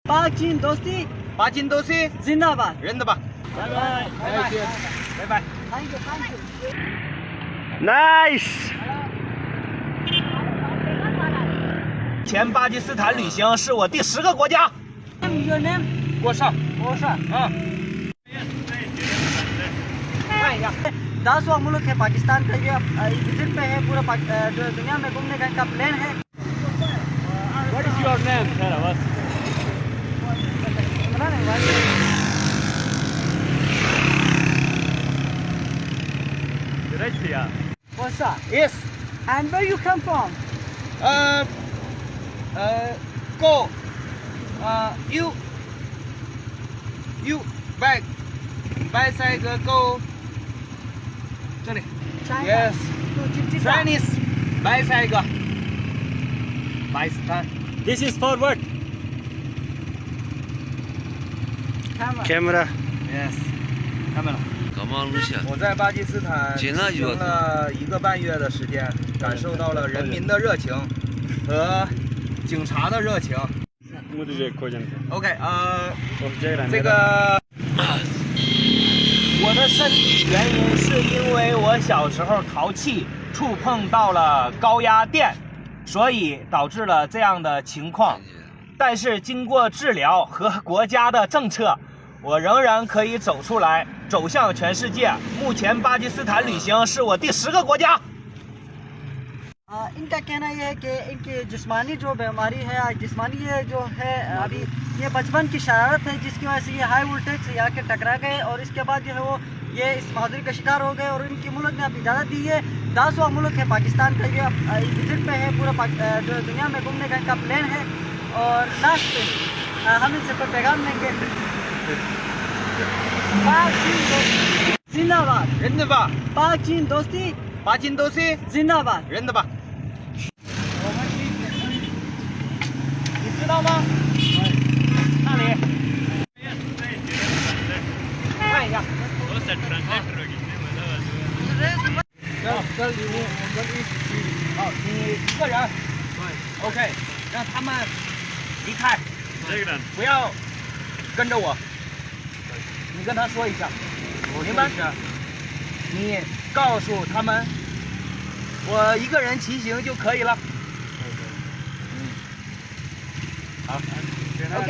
पाक चीन दोस्ती पाचिन दोषी जिंदाबाद Rindaba. 拜拜拜拜。 thank you Nice。前巴基斯坦旅行是我第10个国家。 Your name 郭少，我是嗯，看一下。 10वां मुल्क है पाकिस्तान का ये विजिट पे है पूरा जो दुनिया में घूमने का इनका प्लान है What is your name? Tell us. Russia. What's up? Yes. And where you come from? Go. You back. Bicycle go. 这里。 China. Yes. To Chichita. Chinese bicycle. Bicycle. This is forward. Camera. Camera. Yes. 看没了。 干嘛录下？我在巴基斯坦紧了行了1个半月的时间，感受到了人民的热情和警察的热情。OK， 这个我的身体原因是因为我小时候淘气触碰到了高压电，所以导致了这样的情况。但是经过治疗和国家的政策，我仍然可以走出来，走向全世界。目前巴基斯坦旅行是我第10个国家。 इनका कहना यह है कि इनकी जिस्मानी जो बीमारी है जिस्मानी ये जो है अभी ये बचपन की शरारत है जिसकी वजह से ये हाई वोल्टेज से आके टकरा गए और इसके बाद जो है वो ये इस बहादुरी का शिकार हो गए और इनकी मुल्क ने अब इजाज़त दी है 10वां मुल्क है पाकिस्तान का ये विजिट पे है पूरा जो दुनिया में घूमने का इनका प्लान है और लास्ट पे हम इनसे कोई पैगाम लेंगे पाक चीन दोस्ती जिंदाबाद Rindaba. पाक चीन दोस्ती 巴金多西 जिंदाबाद Rindaba。你知道吗？那里。看一下。跟礼物我们一起去。好，你1个人。OK， 让他们离开，不要跟着我。你跟他说一下，明白？你告诉他们，我1个人骑行就可以了。好。